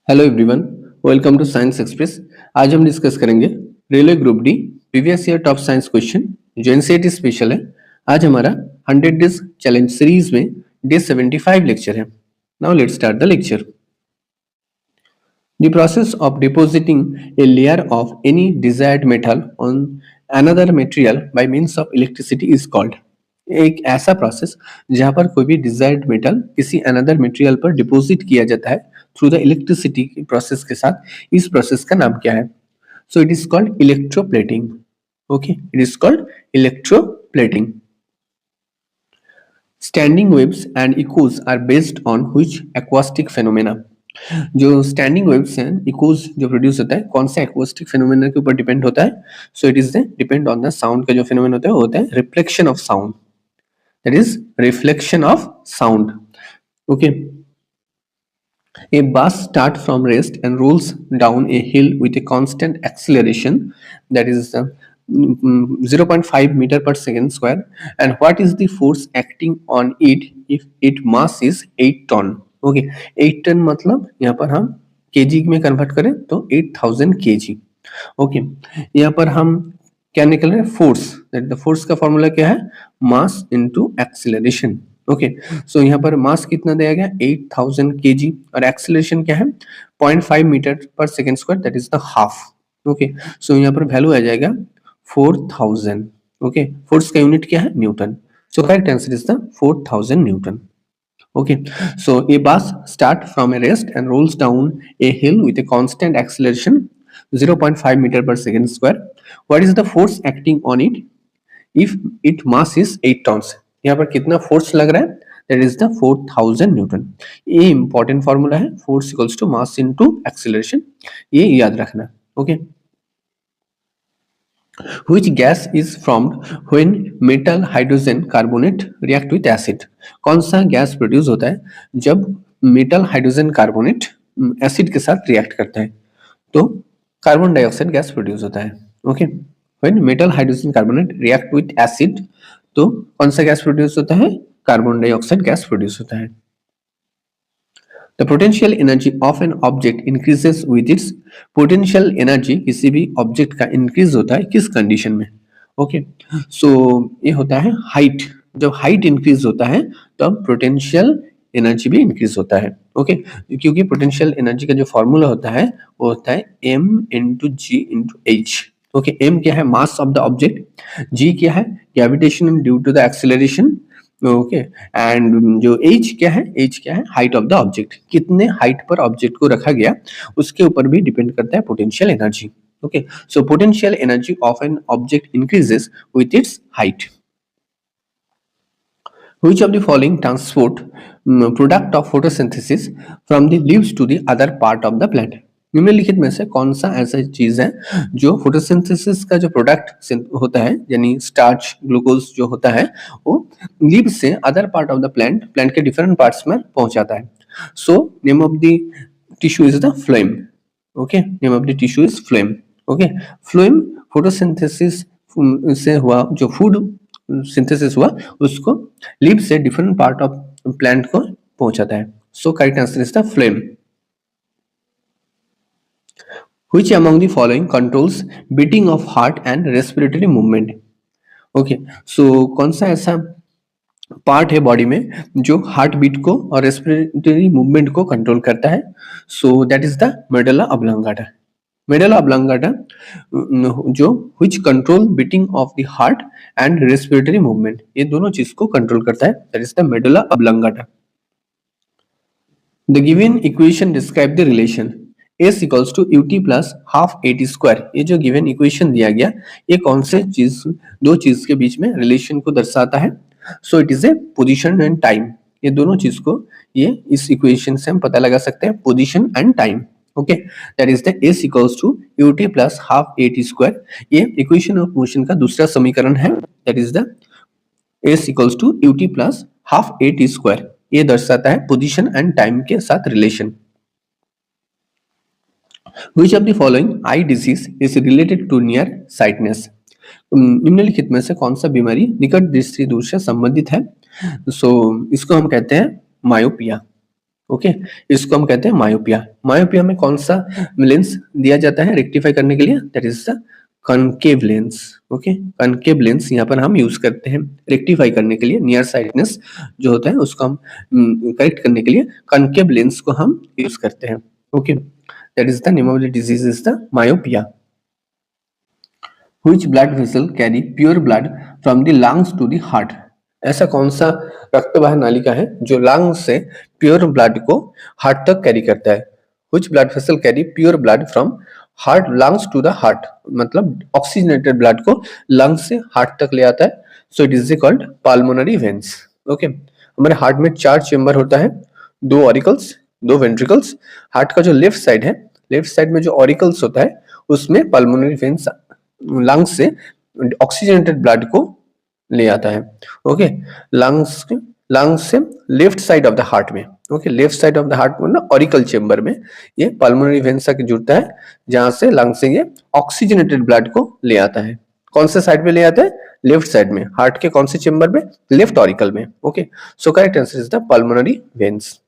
Hello everyone, welcome to science express. आज हम discuss करेंगे railway group D previous year top science question जो NCERT special है। आज हमारा 100 डेज चैलेंज सीरीज में डे 75 लेक्चर है। Now let's start the lecture. The process of depositing a layer of any desired metal on another material by means of electricity is called। एक ऐसा process जहां पर कोई भी डिजायर्ड मेटल किसी another material पर deposit किया जाता है थ्रू द इलेक्ट्रिसिटी प्रोसेस के साथ, इस प्रोसेस का नाम क्या है? So it is called electroplating. Okay, it is called electroplating. Standing waves and echoes are based on which acoustic phenomena. जो स्टैंडिंग वेव्स हैं, इकोज जो प्रोड्यूस होता है, कौन से एक्वास्टिक फेनोमेना के ऊपर डिपेंड होता है? So it is depend on the sound का जो फेनोमेना होता है वो होता है reflection of sound. That is reflection of sound. Okay. A bus starts from rest and rolls down a hill with a constant acceleration, that is 0.5 meter per second square. And what is the force acting on it if its mass is 8 ton? Okay, 8 ton मतलब यहाँ पर हम kg में convert करें तो 8000 kg। Okay, यहाँ पर हम क्या निकल रहा है? फोर्स। द फोर्स का फॉर्मूला क्या है? मास इनटू एक्सीलरेशन। ओके, सो यहाँ पर मास कितना दिया गया? 8000 kg और एक्सीलरेशन क्या है? 0.5 metre per second square, that is the half. Okay, so यहाँ पर वैल्यू आ जाएगा 4000। ओके, फोर्स का यूनिट क्या है? Newton. So correct answer is the 4000 Newton. Okay, so a bus starts from a rest and rolls down a hill with a constant acceleration 0.5 meter per second square. What is the force acting on it if its mass is 8 tons? यहाँ पर कितना force लग रहा है? That is the 4000 newton. ये important formula है, force equals to mass into acceleration, ये याद रखना। Okay, Which gas is formed when metal hydrogen carbonate react with acid? कौन सा गैस प्रोड्यूस होता है जब मेटल हाइड्रोजन कार्बोनेट एसिड के साथ रिएक्ट करता है? तो कार्बन डाइऑक्साइड गैस प्रोड्यूस होता है। Okay, when metal hydrogen carbonate react with acid, तो कौन सा गैस प्रोड्यूस होता है? कार्बन डाइऑक्साइड गैस प्रोड्यूस होता है। The potential energy of an object increases with its potential energy। किसी भी ऑब्जेक्ट का इंक्रीज होता है किस कंडीशन में? ओके, सो ये होता है हाइट। जब हाइट इंक्रीज होता है तब पोटेंशियल एनर्जी भी इंक्रीज होता है। ओके, क्योंकि पोटेंशियल एनर्जी का जो फॉर्मूला होता है वो होता है m into g into h. Okay, m क्या है? Mass of the object. g क्या है? Gravitation due to the acceleration. Okay, and जो एज क्या है? एज क्या है? Height of the object. कितने हाइट पर ऑब्जेक्ट को रखा गया उसके ऊपर भी डिपेंड करता है potential energy. Okay, so potential energy of an object increases with its height. Which of the following transport product of photosynthesis from the leaves to the other part of the plant? निम्नलिखित में से कौन सा ऐसा चीज है जो photosynthesis का जो प्रोडक्ट होता है, यानी स्टार्च ग्लूकोज जो होता है, वो लीव से other part of the plant के डिफरेंट पार्ट्स में पहुंचाता है? So name of the tissue is the phloem. Okay, name of the tissue is phloem. Okay, phloem photosynthesis से हुआ जो फूड सिंथेसिस हुआ उसको लीव से डिफरेंट पार्ट ऑफ प्लांट को पहुंचाता है। सो correct answer is the phloem. Which among the following controls beating of heart and respiratory movement? Okay, so कौन सा ऐसा पार्ट है बॉडी में जो हार्ट बीट को और रेस्पिरेटरी मूवमेंट को कंट्रोल करता है? So that is the medulla oblongata. Medulla oblongata जो which control beating of the heart and respiratory movement, ये दोनों चीज को कंट्रोल करता है, that is the medulla oblongata. The given equation describe the relation S equals to ut plus half at square। ये जो given equation दिया गया ये कौन से चीज, दो चीज के बीच में रिलेशन को दर्शाता है? So it is a position and time. ये दोनों चीज को ये इस इक्वेशन से हम पता लगा सकते हैं, position and time. Okay, that is the S equals to ut plus half at square। ये इक्वेशन ऑफ मोशन का दूसरा समीकरण है, that is the S equals to ut plus half at square। ये दर्शाता है पोजीशन एंड टाइम के साथ relation. Which of the following eye disease is related to near sightness? निम्नलिखित में से कौन सा बीमारी निकट दृष्टि दोष से संबंधित है? सो इसको हम कहते हैं मायोपिया। ओके, इसको हम कहते हैं मायोपिया। मायोपिया में कौन सा लेंस दिया जाता है रेक्टिफाई करने के लिए? That is the concave lens. Okay, concave lens यहाँ पर हम यूज करते हैं रेक्टिफाई करने के लिए, नियर साइटनेस जो होता है उसको हम करेक्ट करने के लिए कनकेव लेंस को हम यूज करते हैं। Okay, that is the name of the disease is the myopia. Which blood vessel carry pure blood from the lungs to the heart? ऐसा कौन सा रक्तवाहन नालिका है जो लंग से प्योर ब्लड को हार्ट तक कैरी करता है? Which blood vessel carry pure blood from heart lungs to the heart, मतलब ऑक्सीजनेटेड ब्लड को लंग से हार्ट तक ले आता है। So it is called pulmonary veins. Okay, हमारे हार्ट में 4 चेम्बर होता है, 2 ऑरिकल्स, 2 वेंट्रिकल्स। हार्ट का जो लेफ्ट साइड है, लेफ्ट साइड में जो ऑरिकल्स होता है उसमें पल्मोनरी वेन्स लंग्स से ऑक्सीजनेटेड ब्लड को ले आता है। ओके, लंग्स से left side of the heart में, okay, left side of the heart में ना ऑरिकल चेम्बर में ये पल्मोनरी वेन्स आके जुड़ता है, जहां से लंग से ये ऑक्सीजनेटेड ब्लड को ले आता है। कौन से साइड में ले आता है? लेफ्ट साइड में, हार्ट के कौन से चेम्बर में? लेफ्ट ऑरिकल में। Okay, so correct answer is the pulmonary veins.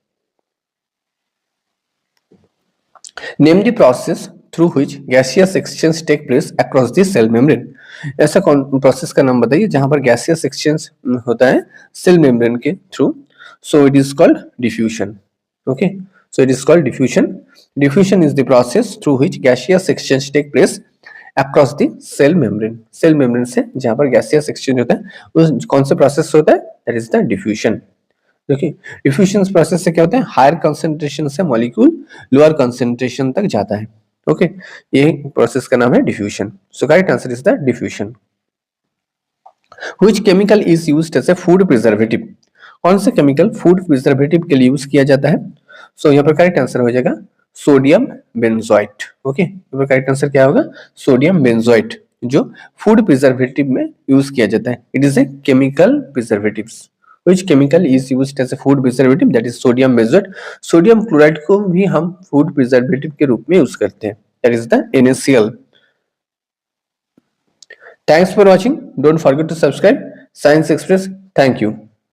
Name the process through which gaseous exchange take place across the cell membrane. ऐसा कौन प्रोसेस का नाम बताइए जहां पर गैसियस एक्सचेंज होता है सेल मेम्ब्रेन के through? So it is called diffusion. Okay, so it is called diffusion. Diffusion is the process through which gaseous exchange take place across the cell membrane. Cell membrane से जहां पर gaseous exchange होता है उस कौन सा process होता है? That is the diffusion. देखिए, डिफ्यूजन प्रोसेस से क्या होता है? हायर कंसेंट्रेशन से मॉलिक्यूल लोअर कंसेंट्रेशन तक जाता है। ओके, ये प्रोसेस का नाम है diffusion. So correct answer is the diffusion. Which chemical is used as a food preservative? कौन सा केमिकल फूड प्रिजर्वेटिव के लिए यूज किया जाता है? सो यहाँ पर करेक्ट आंसर हो जाएगा सोडियम बेंजोइट। ओके, यहाँ पर करेक्ट आंसर क्या होगा? सोडियम बेंजोइट, जो फूड प्रिजर्वेटिव में यूज किया जाता है। It is a chemical preservatives. Which chemical is used as a food preservative? That is sodium benzoate. Sodium chloride को भी हम फूड प्रिजर्वेटिव के रूप में यूज करते हैं। That is the NaCl. Thanks for watching. Don't forget to subscribe Science Express. Thank you.